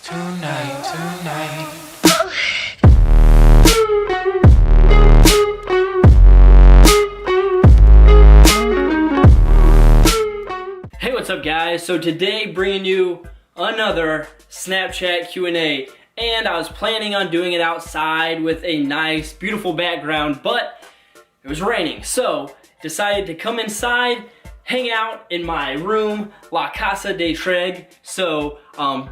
tonight. Hey, what's up guys? So today bringing you another Snapchat Q&A, and I was planning on doing it outside with a nice beautiful background, but it was raining, so decided to come inside, hang out in my room, La Casa de Tregg. So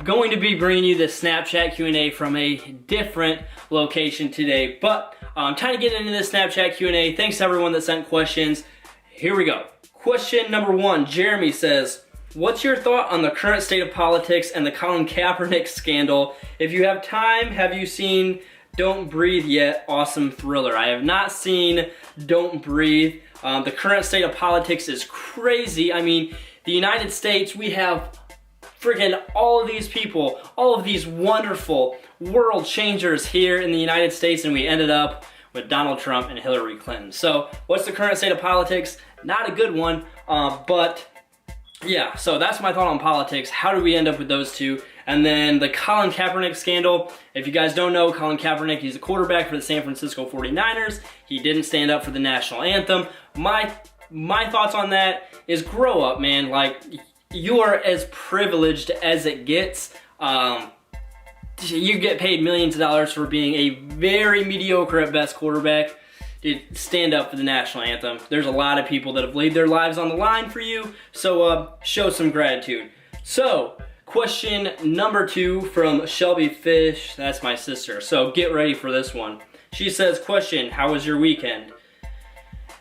going to be bringing you this Snapchat Q&A from a different location today, but trying to get into this Snapchat Q&A. Thanks to everyone that sent questions. Here we go. Question number 1, Jeremy says, what's your thought on the current state of politics and the Colin Kaepernick scandal? If you have time, have you seen Don't Breathe yet? Awesome thriller. I have not seen Don't Breathe. The current state of politics is crazy. I mean, the United States, we have friggin' all of these people, all of these wonderful world changers here in the United States, and we ended up with Donald Trump and Hillary Clinton. So what's the current state of politics? Not a good one, but yeah, so that's my thought on politics. How did we end up with those two? And then the Colin Kaepernick scandal. If you guys don't know, Colin Kaepernick, he's a quarterback for the San Francisco 49ers. He didn't stand up for the national anthem. My thoughts on that is grow up, man. Like, you are as privileged as it gets. You get paid millions of dollars for being a very mediocre at best quarterback. Dude, stand up for the national anthem. There's a lot of people that have laid their lives on the line for you, so show some gratitude. So, question number 2 from Shelby Fish. That's my sister, so get ready for this one. She says, question, how was your weekend?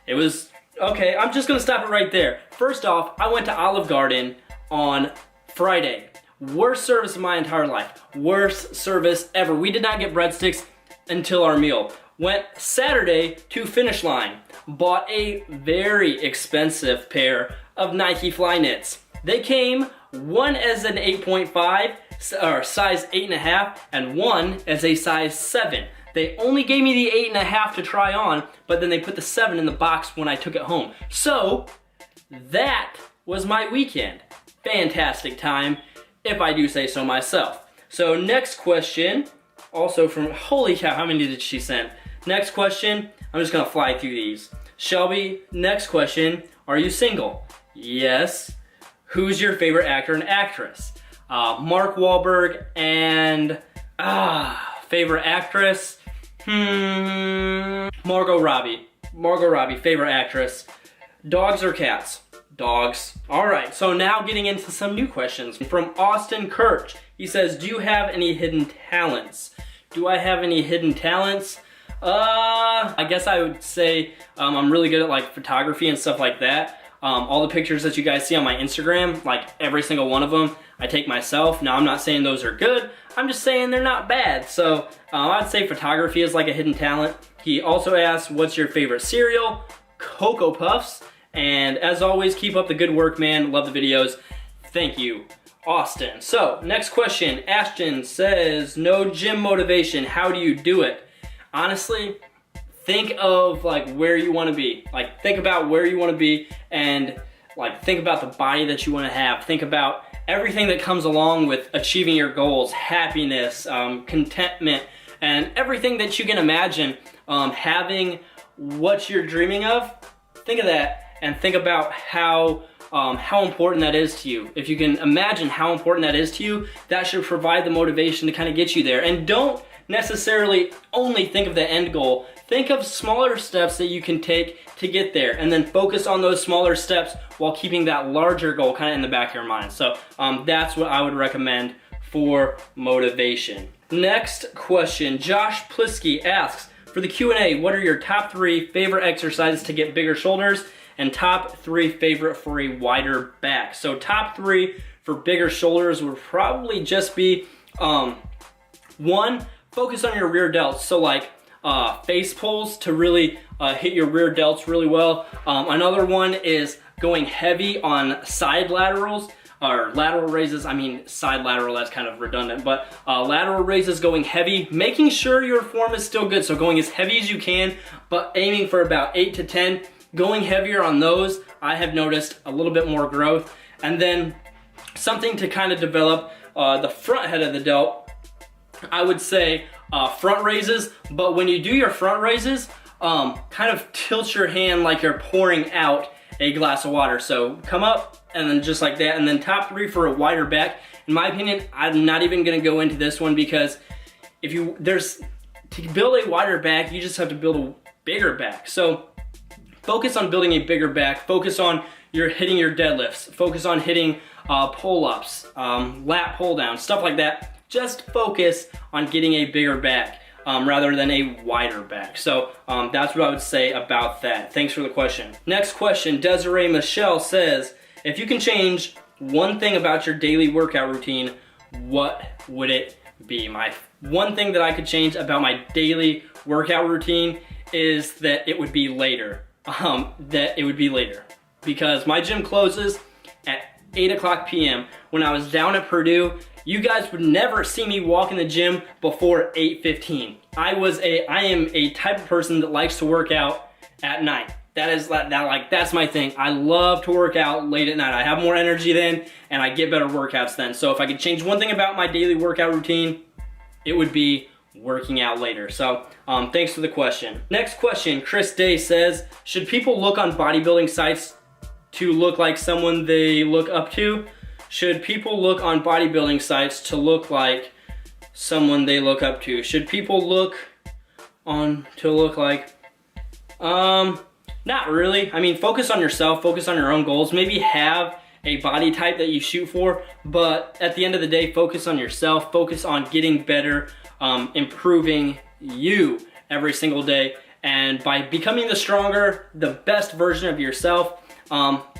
It was, okay, I'm just gonna stop it right there. First off, I went to Olive Garden on Friday. Worst service of my entire life. Worst service ever. We did not get breadsticks until our meal. Went Saturday to Finish Line. Bought a very expensive pair of Nike Flyknits. They came, one as an 8.5, or size 8.5, and one as a size 7. They only gave me the 8.5 to try on, but then they put the 7 in the box when I took it home. So, that was my weekend. Fantastic time, if I do say so myself. So next question, also from, holy cow, how many did she send? Next question, I'm just gonna fly through these. Shelby, next question, are you single? Yes. Who's your favorite actor and actress? Mark Wahlberg and, favorite actress? Margot Robbie. Margot Robbie, favorite actress. Dogs or cats? Dogs. Alright, so now getting into some new questions. From Austin Kirch, he says, do you have any hidden talents? Do I have any hidden talents? I guess I would say I'm really good at like photography and stuff like that. All the pictures that you guys see on my Instagram, like every single one of them, I take myself. Now I'm not saying those are good, I'm just saying they're not bad. So I'd say photography is like a hidden talent. He also asked, what's your favorite cereal? Cocoa Puffs. And as always, keep up the good work, man. Love the videos. Thank you, Austin. So next question, Ashton says, no gym motivation, how do you do it? Honestly, think of like where you want to be. Like think about where you want to be, and like think about the body that you want to have. Think about everything that comes along with achieving your goals, happiness, contentment, and everything that you can imagine having what you're dreaming of. Think of that and think about how important that is to you. If you can imagine how important that is to you, that should provide the motivation to kind of get you there. And don't necessarily only think of the end goal. Think of smaller steps that you can take to get there, and then focus on those smaller steps while keeping that larger goal kind of in the back of your mind. So that's what I would recommend for motivation. Next question, Josh Plisky asks, for the Q&A, what are your top 3 favorite exercises to get bigger shoulders and top 3 favorite for a wider back? So top 3 for bigger shoulders would probably just be 1, focus on your rear delts. So like face pulls to really hit your rear delts really well. Another one is going heavy on side laterals, or lateral raises. I mean side lateral, that's kind of redundant, but lateral raises, going heavy, making sure your form is still good. So going as heavy as you can, but aiming for about 8 to 10. Going heavier on those, I have noticed a little bit more growth. And then something to kind of develop the front head of the delt I would say front raises, but when you do your front raises, kind of tilt your hand like you're pouring out a glass of water. So come up and then just like that, and then top 3 for a wider back. In my opinion, I'm not even gonna go into this one because to build a wider back, you just have to build a bigger back. So focus on building a bigger back, focus on hitting your deadlifts, focus on hitting pull-ups, lat pull-downs, stuff like that. Just focus on getting a bigger back rather than a wider back. So that's what I would say about that. Thanks for the question. Next question, Desiree Michelle says, if you can change one thing about your daily workout routine, what would it be? My one thing that I could change about my daily workout routine is that it would be later. Because my gym closes at 8 o'clock p.m. When I was down at Purdue, you guys would never see me walk in the gym before 8:15. I am a type of person that likes to work out at night. That's my thing. I love to work out late at night. I have more energy then, and I get better workouts then. So if I could change one thing about my daily workout routine, it would be working out later. So thanks for the question. Next question, Chris Day says, should people look on bodybuilding sites to look like someone they look up to? Should people look on bodybuilding sites to look like someone they look up to? Should people look like, not really. I mean, focus on yourself, focus on your own goals. Maybe have a body type that you shoot for, but at the end of the day, focus on yourself, focus on getting better, improving you every single day. And by becoming the stronger, the best version of yourself,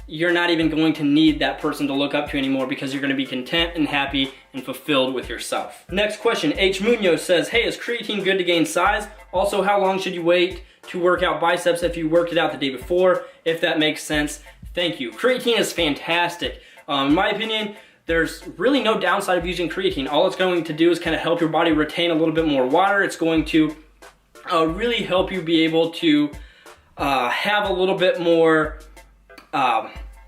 you're not even going to need that person to look up to anymore because you're going to be content and happy and fulfilled with yourself. Next question, H. Munoz says, hey, is creatine good to gain size? Also, how long should you wait to work out biceps if you worked it out the day before? If that makes sense, thank you. Creatine is fantastic. In my opinion, there's really no downside of using creatine. All it's going to do is kind of help your body retain a little bit more water. It's going to really help you be able to have a little bit more,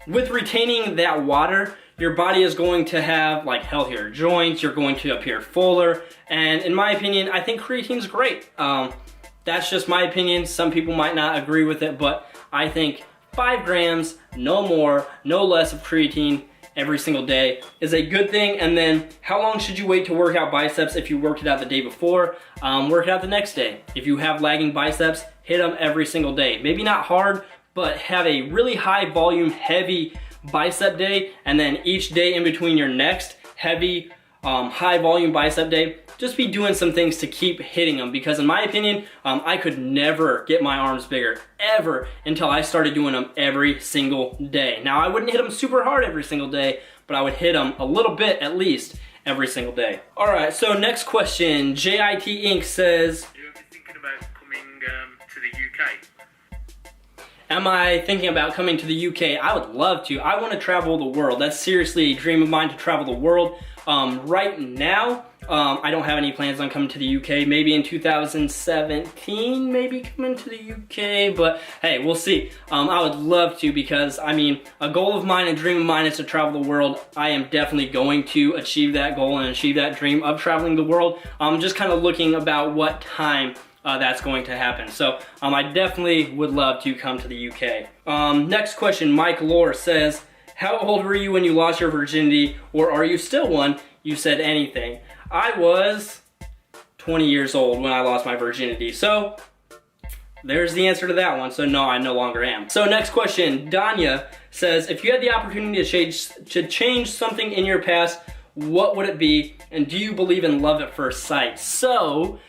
with retaining that water, your body is going to have like healthier joints, you're going to appear fuller, and in my opinion, I think creatine's great. That's just my opinion. Some people might not agree with it, but I think 5 grams, no more, no less of creatine every single day is a good thing. And then how long should you wait to work out biceps if you worked it out the day before? Work it out the next day. If you have lagging biceps, hit them every single day. Maybe not hard, but have a really high volume, heavy bicep day, and then each day in between your next heavy, high volume bicep day, just be doing some things to keep hitting them, because in my opinion, I could never get my arms bigger, ever, until I started doing them every single day. Now, I wouldn't hit them super hard every single day, but I would hit them a little bit at least every single day. All right, so next question, JIT Inc. says, are you ever thinking about coming to the UK? Am I thinking about coming to the UK? I would love to. I want to travel the world. That's seriously a dream of mine, to travel the world. Right now, I don't have any plans on coming to the UK. Maybe in 2017, maybe coming to the UK, but hey, we'll see. I would love to, because I mean, a goal of mine, a dream of mine is to travel the world. I am definitely going to achieve that goal and achieve that dream of traveling the world. I'm just kind of looking about what time that's going to happen. So I definitely would love to come to the UK. Next question, Mike Lore says, how old were you when you lost your virginity, or are you still one? You said anything. I was 20 years old when I lost my virginity. So there's the answer to that one. So no, I no longer am. So next question, Danya says, if you had the opportunity to change something in your past, what would it be? And do you believe in love at first sight? So,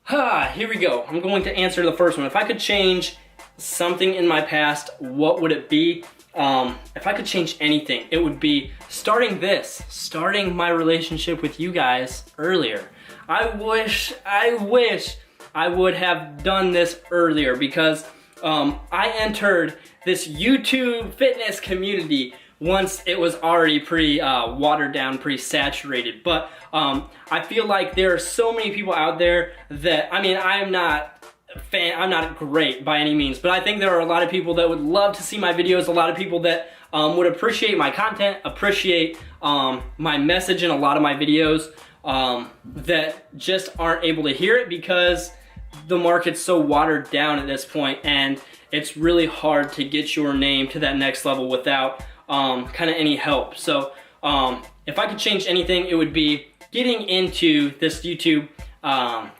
here we go. I'm going to answer the first one. If I could change something in my past, what would it be? If I could change anything, it would be starting my relationship with you guys earlier. I wish I would have done this earlier, because I entered this YouTube fitness community once it was already pretty watered down, pretty saturated. But I feel like there are so many people out there that, I mean, I'm not great by any means, but I think there are a lot of people that would love to see my videos, a lot of people that would appreciate my content, appreciate my message in a lot of my videos. that just aren't able to hear it because the market's so watered down at this point, and it's really hard to get your name to that next level without kind of any help. So if I could change anything, it would be getting into this YouTube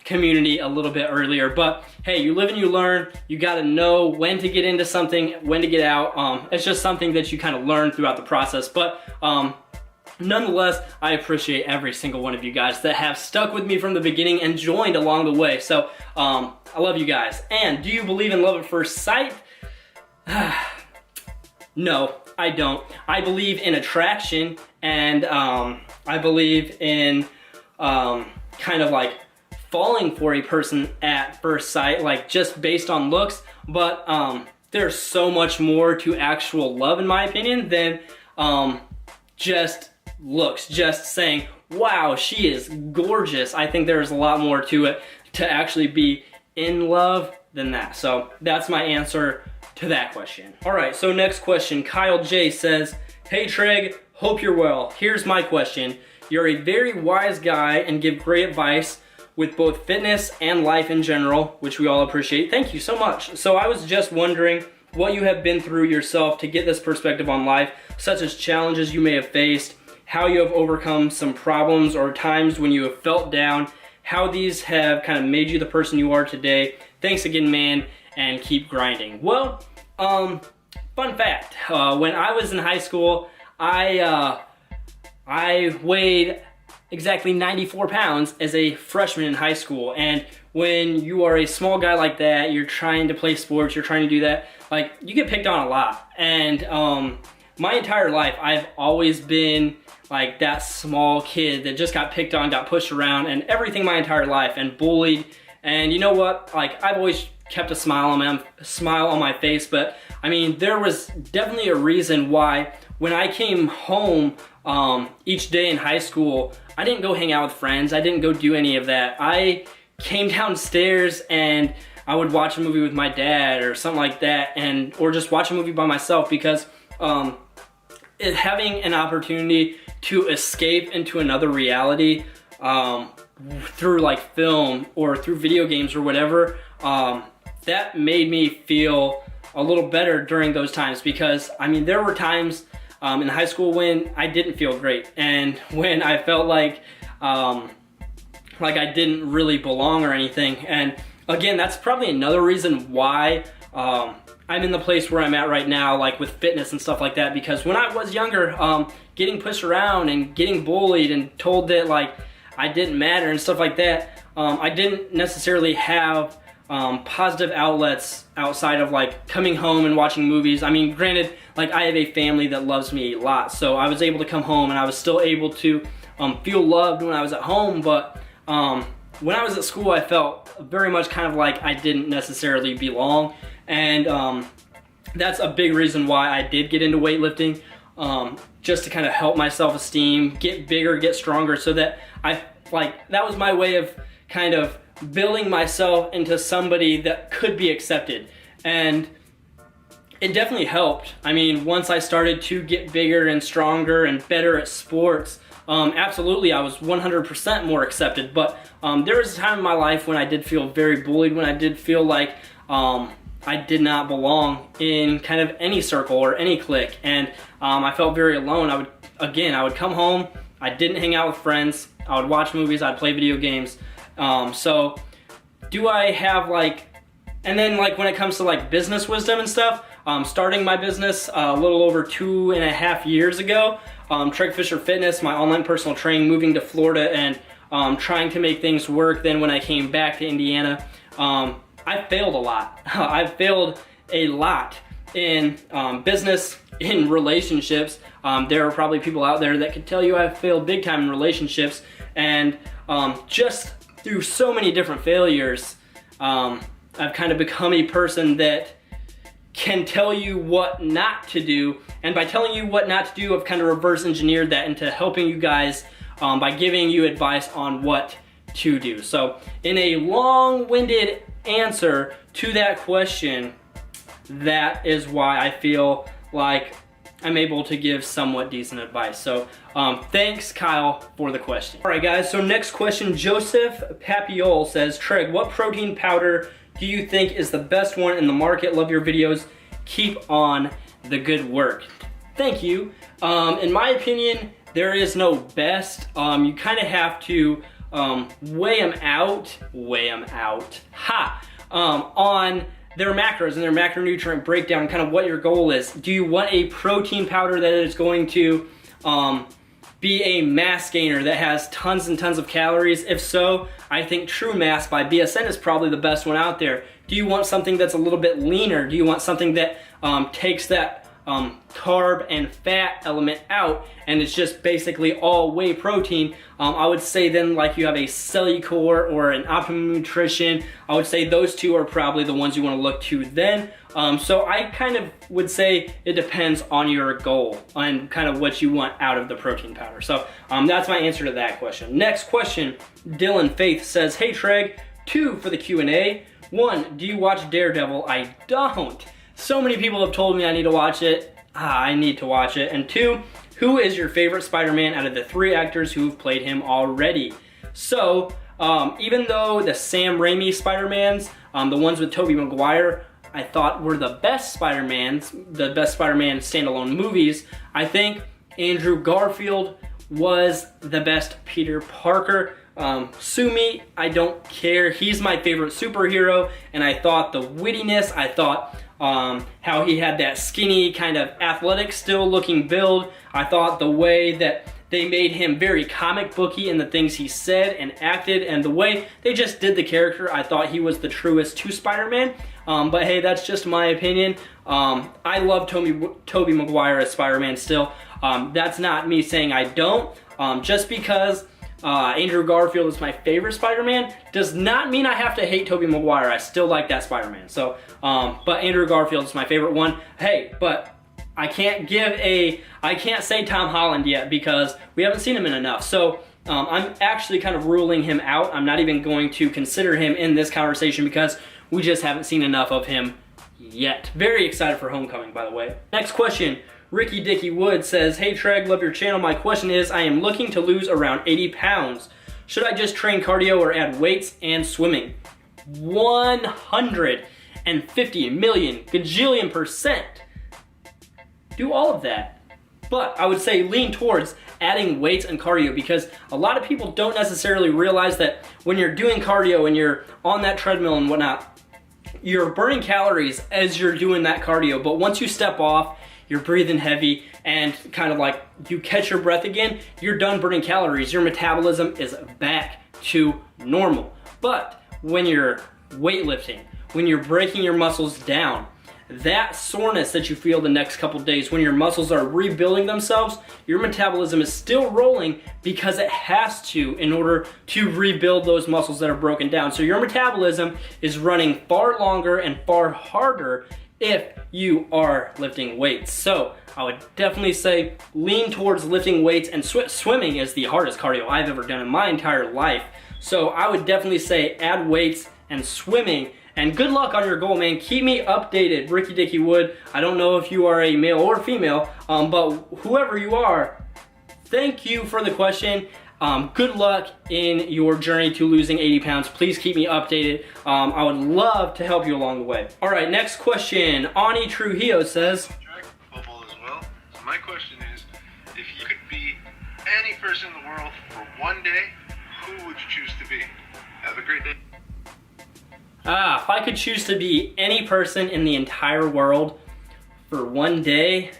community a little bit earlier. But hey, you live and you learn. You got to know when to get into something, when to get out. It's just something that you kind of learn throughout the process. But nonetheless, I appreciate every single one of you guys that have stuck with me from the beginning and joined along the way. So I love you guys. And do you believe in love at first sight? No, I don't. I believe in attraction, and I believe in kind of like falling for a person at first sight, like just based on looks. But there's so much more to actual love, in my opinion, than just looks, just saying, wow, she is gorgeous. I think there's a lot more to it to actually be in love than that. So that's my answer to that question. All right, so next question. Kyle J says, hey Tregg, hope you're well. Here's my question. You're a very wise guy and give great advice with both fitness and life in general, which we all appreciate. Thank you so much. So I was just wondering what you have been through yourself to get this perspective on life, such as challenges you may have faced, how you have overcome some problems or times when you have felt down, how these have kind of made you the person you are today. Thanks again, man, and keep grinding. Well, fun fact, when I was in high school, I weighed exactly 94 pounds as a freshman in high school. And when you are a small guy like that, you're trying to play sports, you're trying to do that, like, you get picked on a lot. And my entire life, I've always been like that small kid that just got picked on, got pushed around, and everything my entire life, and bullied. And you know what? Like, I've always kept a smile on my face, but I mean, there was definitely a reason why when I came home each day in high school, I didn't go hang out with friends. I didn't go do any of that. I came downstairs and I would watch a movie with my dad or something like that, or just watch a movie by myself, because having an opportunity to escape into another reality through like film or through video games or whatever, that made me feel a little better during those times. Because I mean, there were times in high school when I didn't feel great, and when I felt like I didn't really belong or anything. And again, that's probably another reason why I'm in the place where I'm at right now, like with fitness and stuff like that. Because when I was younger, getting pushed around and getting bullied and told that like I didn't matter and stuff like that, I didn't necessarily have positive outlets outside of like coming home and watching movies. I mean, granted, like I have a family that loves me a lot, so I was able to come home and I was still able to feel loved when I was at home. But when I was at school, I felt very much kind of like I didn't necessarily belong. And that's a big reason why I did get into weightlifting, just to kind of help my self-esteem, get bigger, get stronger, so that that was my way of kind of building myself into somebody that could be accepted. And it definitely helped. I mean, once I started to get bigger and stronger and better at sports, absolutely, I was 100% more accepted. But there was a time in my life when I did feel very bullied, when I did feel like I did not belong in kind of any circle or any clique, and I felt very alone. I would come home, I didn't hang out with friends, I would watch movies, I'd play video games. So do I have and then when it comes to like business wisdom and stuff, starting my business a little over 2.5 years ago, Tregg Fisher Fitness, my online personal training, moving to Florida and trying to make things work. Then when I came back to Indiana, I failed a lot. I've failed a lot in business, in relationships. There are probably people out there that could tell you I've failed big time in relationships. And just through so many different failures, I've kind of become a person that can tell you what not to do. And by telling you what not to do, I've kind of reverse engineered that into helping you guys by giving you advice on what to do. So in a long-winded answer to that question, that is why I feel like I'm able to give somewhat decent advice. So thanks, Kyle, for the question. All right, guys, so next question, Joseph Papiol says, Tregg, what protein powder do you think is the best one in the market? Love your videos. Keep on the good work. Thank you. In my opinion, there is no best. You kind of have to weigh them out, on their macros and their macronutrient breakdown, kind of what your goal is. Do you want a protein powder that is going to be a mass gainer that has tons and tons of calories? If so, I think True Mass by BSN is probably the best one out there. Do you want something that's a little bit leaner? Do you want something that takes that carb and fat element out and it's just basically all whey protein? I would say then, like, you have a Cellucor or an Optimum Nutrition. I would say those two are probably the ones you want to look to then. So I kind of would say it depends on your goal and kind of what you want out of the protein powder. So that's my answer to that question. Next question, Dylan Faith says, hey Tregg, 2 for the Q&A. 1, do you watch Daredevil? I don't. So many people have told me I need to watch it. I need to watch it. And 2, who is your favorite Spider-Man out of the 3 actors who've played him already? So, even though the Sam Raimi Spider-Mans, the ones with Tobey Maguire, I thought were the best Spider-Mans, the best Spider-Man standalone movies, I think Andrew Garfield was the best Peter Parker. Sue me, I don't care. He's my favorite superhero, and I thought the wittiness, I thought how he had that skinny kind of athletic still looking build. I thought the way that they made him very comic booky in the things he said and acted, and the way they just did the character, I thought he was the truest to Spider-Man. But hey, that's just my opinion. I love Tobey Maguire as Spider-Man still. That's not me saying I don't. Just because Andrew Garfield is my favorite Spider-Man does not mean I have to hate Tobey Maguire. I still like that Spider-Man. So, but Andrew Garfield is my favorite one. Hey, but I can't say Tom Holland yet because we haven't seen him in enough. So I'm actually kind of ruling him out. I'm not even going to consider him in this conversation because we just haven't seen enough of him yet. Very excited for Homecoming, by the way. Next question. Ricky Dicky Wood says, hey Tregg, love your channel. My question is, I am looking to lose around 80 pounds. Should I just train cardio or add weights and swimming? 150 million gajillion %. Do all of that. But I would say lean towards adding weights and cardio, because a lot of people don't necessarily realize that when you're doing cardio and you're on that treadmill and whatnot, you're burning calories as you're doing that cardio. But once you step off, you're breathing heavy and kind of like you catch your breath again, you're done burning calories. Your metabolism is back to normal. But when you're weightlifting, when you're breaking your muscles down, that soreness that you feel the next couple days when your muscles are rebuilding themselves, your metabolism is still rolling because it has to in order to rebuild those muscles that are broken down. So your metabolism is running far longer and far harder if you are lifting weights. So I would definitely say lean towards lifting weights, and swimming is the hardest cardio I've ever done in my entire life. So I would definitely say add weights and swimming. And good luck on your goal, man. Keep me updated, Ricky Dicky Wood. I don't know if you are a male or female, but whoever you are, thank you for the question. Good luck in your journey to losing 80 pounds. Please keep me updated. I would love to help you along the way. All right, next question. Ani Trujillo says, football as well. So my question is, if you could be any person in the world for one day, who would you choose to be? Have a great day. If I could choose to be any person in the entire world for one day,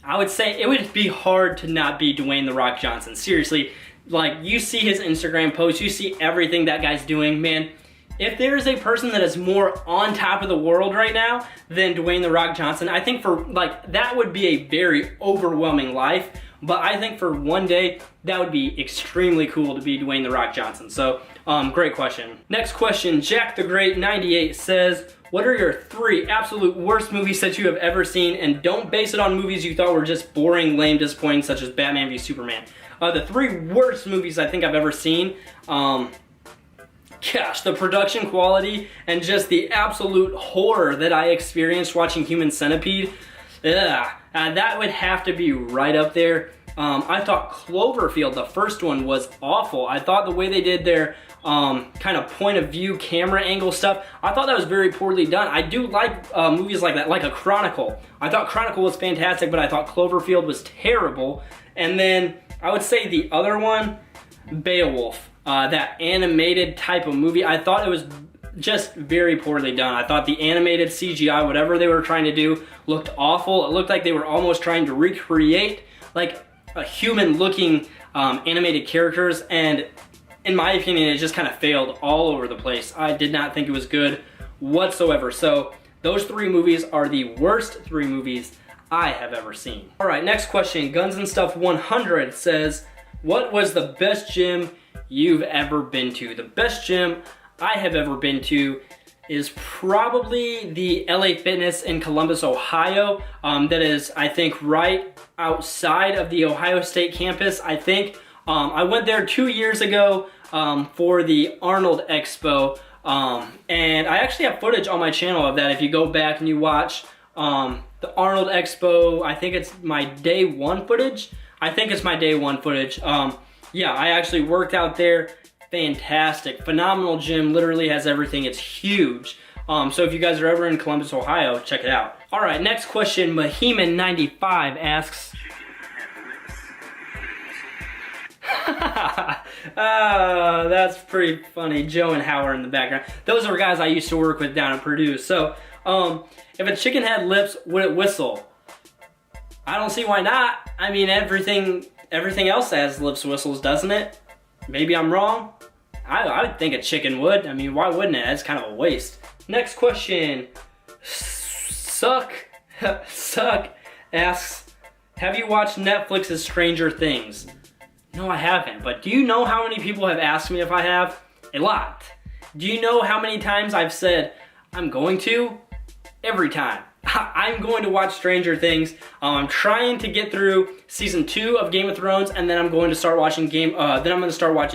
I would say it would be hard to not be Dwayne "The Rock" Johnson. Seriously, like, you see his Instagram posts, you see everything that guy's doing, man. If there is a person that is more on top of the world right now than Dwayne "The Rock" Johnson, I think for, like, that would be a very overwhelming life. But I think for one day, that would be extremely cool to be Dwayne "The Rock" Johnson. So, great question. Next question, Jack the Great 98 says, what are your 3 absolute worst movies that you have ever seen? And don't base it on movies you thought were just boring, lame, disappointing, such as Batman v Superman. The 3 worst movies I think I've ever seen, gosh, the production quality and just the absolute horror that I experienced watching Human Centipede. That would have to be right up there. I thought Cloverfield, the first one, was awful. I thought the way they did their kind of point of view camera angle stuff, I thought that was very poorly done. I do like movies like that, like a Chronicle. I thought Chronicle was fantastic, but I thought Cloverfield was terrible. And then I would say the other one, Beowulf, that animated type of movie, I thought it was just very poorly done. I thought the animated CGI, whatever they were trying to do, looked awful. It looked like they were almost trying to recreate like a human looking animated characters, and in my opinion it just kind of failed all over the place. I did not think it was good whatsoever. So those 3 movies are the worst 3 movies I have ever seen. All right, next question. Guns and Stuff 100 says, what was the best gym you've ever been to? The best gym I have ever been to is probably the LA Fitness in Columbus, Ohio. That is, I think, right outside of the Ohio State campus. I think I went there 2 years ago for the Arnold Expo, and I actually have footage on my channel of that. If you go back and you watch the Arnold Expo, I think it's my day 1 footage. I think it's my day 1 footage. Yeah, I actually worked out there. Fantastic, phenomenal gym, literally has everything. It's huge. So if you guys are ever in Columbus, Ohio, check it out. All right, next question. Maheman95 asks, that's pretty funny. Joe and Howard in the background. Those are guys I used to work with down at Purdue. So if a chicken had lips, would it whistle? I don't see why not. I mean, everything else has lips whistles, doesn't it? Maybe I'm wrong. I would think a chicken would. I mean, why wouldn't it? That's kind of a waste. Next question. Suck asks, have you watched Netflix's Stranger Things? No, I haven't. But do you know how many people have asked me if I have? A lot. Do you know how many times I've said, I'm going to? Every time. I'm going to watch Stranger Things. I'm trying to get through season 2 of Game of Thrones, and then I'm going to start watching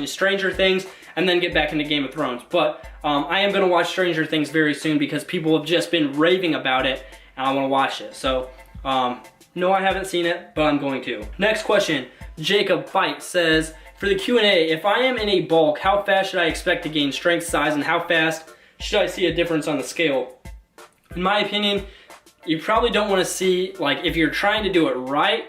Stranger Things, and then get back into Game of Thrones. But I am going to watch Stranger Things very soon because people have just been raving about it, and I want to watch it. So, no, I haven't seen it, but I'm going to. Next question. Jacob Bite says, for the Q&A, if I am in a bulk, how fast should I expect to gain strength, size, and how fast should I see a difference on the scale? In my opinion, you probably don't want to see, like, if you're trying to do it right,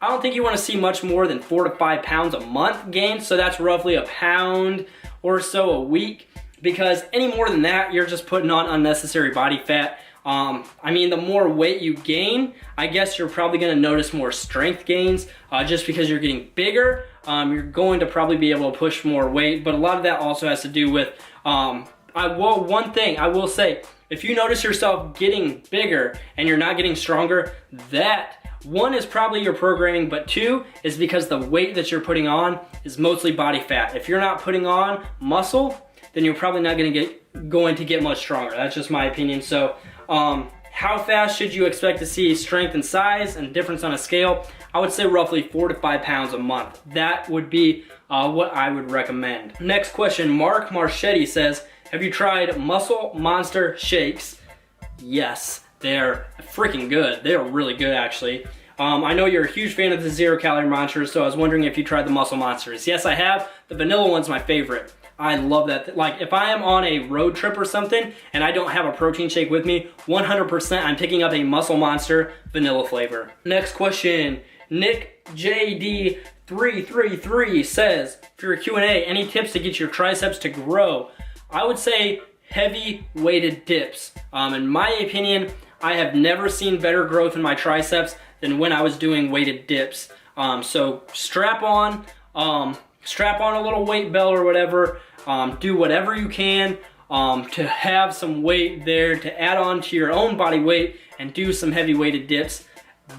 I don't think you want to see much more than 4 to 5 pounds a month gain. So that's roughly a pound or so a week, because any more than that, you're just putting on unnecessary body fat. I mean, the more weight you gain, I guess you're probably going to notice more strength gains just because you're getting bigger. You're going to probably be able to push more weight, but a lot of that also has to do with, one thing I will say, if you notice yourself getting bigger and you're not getting stronger, that one is probably your programming, but 2 is because the weight that you're putting on is mostly body fat. If you're not putting on muscle, then you're probably not going to get much stronger. That's just my opinion. So how fast should you expect to see strength and size and difference on a scale? I would say roughly 4 to 5 pounds a month. That would be what I would recommend. Next question, Mark Marchetti says, have you tried Muscle Monster shakes? Yes, they're freaking good. They're really good, actually. I know you're a huge fan of the 0-calorie monsters, so I was wondering if you tried the Muscle Monsters. Yes, I have. The vanilla one's my favorite. I love that. Like, if I am on a road trip or something and I don't have a protein shake with me, 100% I'm picking up a Muscle Monster vanilla flavor. Next question, Nick JD333 says, for your Q&A, any tips to get your triceps to grow? I would say heavy weighted dips. In my opinion, I have never seen better growth in my triceps than when I was doing weighted dips. So strap on a little weight belt or whatever. Do whatever you can to have some weight there to add on to your own body weight and do some heavy weighted dips.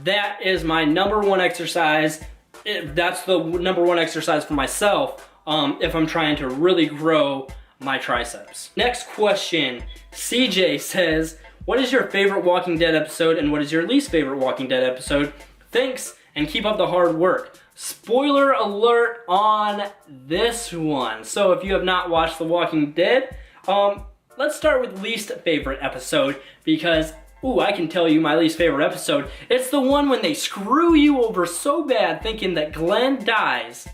That is my number one exercise. That's the number one exercise for myself if I'm trying to really grow my triceps. Next question, CJ says, what is your favorite Walking Dead episode and what is your least favorite Walking Dead episode? Thanks and keep up the hard work. Spoiler alert on this one. So if you have not watched The Walking Dead, let's start with least favorite episode, because Ooh, I can tell you my least favorite episode. It's the one when they screw you over so bad thinking that Glenn dies.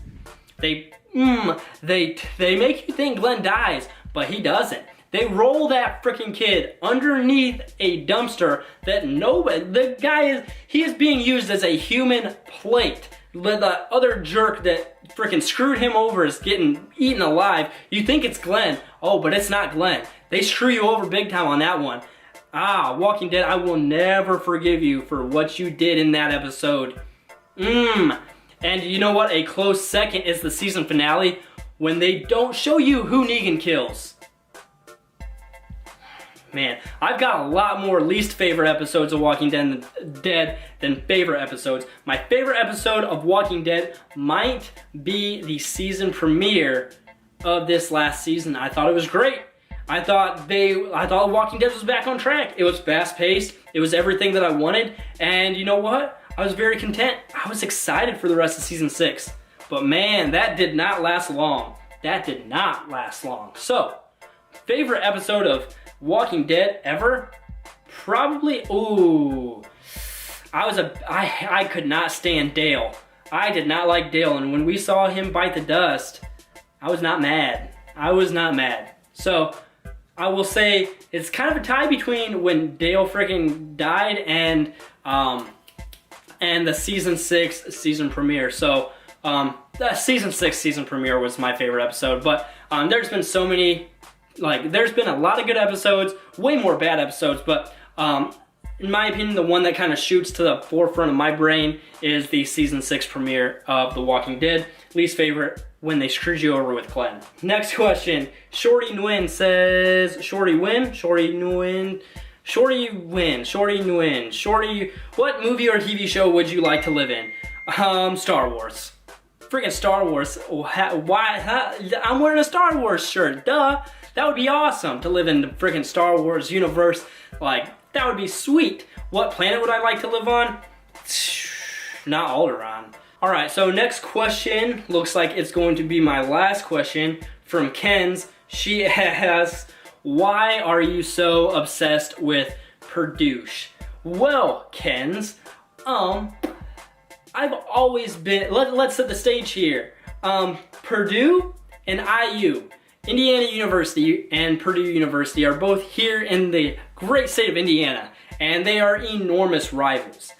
They make you think Glenn dies, but he doesn't. They roll that freaking kid underneath a dumpster that he is being used as a human plate. The other jerk that freaking screwed him over is getting eaten alive. You think it's Glenn. Oh, but it's not Glenn. They screw you over big time on that one. Walking Dead, I will never forgive you for what you did in that episode. And you know what? A close second is the season finale when they don't show you who Negan kills. Man, I've got a lot more least favorite episodes of Walking Dead than favorite episodes. My favorite episode of Walking Dead might be the season premiere of this last season. I thought it was great. I thought Walking Dead was back on track. It was fast paced. It was everything that I wanted. And you know what? I was very content. I was excited for the rest of season 6. But man, that did not last long. That did not last long. So, favorite episode of Walking Dead ever? Probably, I could not stand Dale. I did not like Dale, and when we saw him bite the dust, I was not mad. So, I will say it's kind of a tie between when Dale freaking died and the season 6 season premiere. So, the season 6 season premiere was my favorite episode, but there's been so many. There's been a lot of good episodes, way more bad episodes, but in my opinion, the one that kind of shoots to the forefront of my brain is the season 6 premiere of The Walking Dead. Least favorite, when they screwed you over with Glenn. Next question, Shorty Nguyen says, Shorty, what movie or TV show would you like to live in? Star Wars. Freaking Star Wars. Why? I'm wearing a Star Wars shirt, duh. That would be awesome to live in the freaking Star Wars universe. That would be sweet. What planet would I like to live on? Not Alderaan. Alright, so next question looks like it's going to be my last question from Ken's. She asks, why are you so obsessed with Purdue? Well, Ken's, I've always been, let's set the stage here. Purdue and IU, Indiana University and Purdue University, are both here in the great state of Indiana, and they are enormous rivals.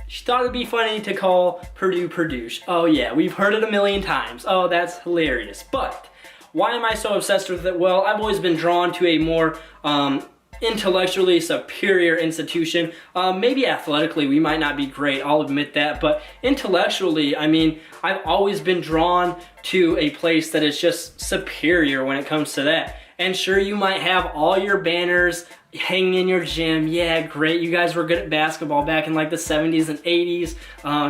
She thought it'd be funny to call Purdue Purdue. Oh yeah, we've heard it a million times. Oh, that's hilarious. But why am I so obsessed with it? Well, I've always been drawn to a more intellectually superior institution. Maybe athletically we might not be great, I'll admit that, but intellectually, I mean, I've always been drawn to a place that is just superior when it comes to that. And sure, you might have all your banners hanging in your gym. Yeah, great, you guys were good at basketball back in like the 70s and 80s.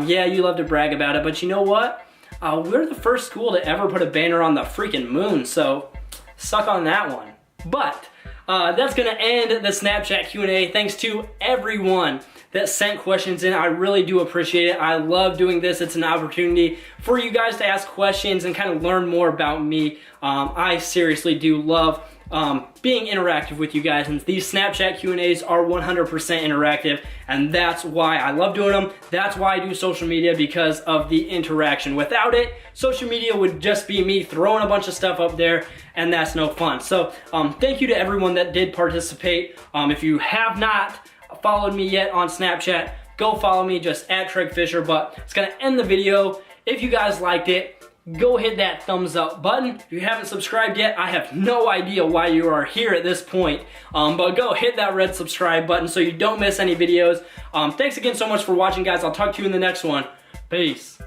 Yeah, you love to brag about it, but you know what? We're the first school to ever put a banner on the freaking moon, so suck on that one. But that's gonna end the Snapchat Q&A. Thanks to everyone that sent questions in. I really do appreciate it. I love doing this. It's an opportunity for you guys to ask questions and kind of learn more about me. I seriously do love being interactive with you guys, and these Snapchat Q&As are 100% interactive, and that's why I love doing them. That's why I do social media, because of the interaction. Without it, social media would just be me throwing a bunch of stuff up there, and that's no fun. So thank you to everyone that did participate. If you have not followed me yet on Snapchat, go follow me, just at Tregg Fisher. But it's gonna end the video. If you guys liked it, go hit that thumbs up button. If you haven't subscribed yet, I have no idea why you are here at this point, but go hit that red subscribe button so you don't miss any videos. Thanks again so much for watching, guys. I'll talk to you in the next one. Peace.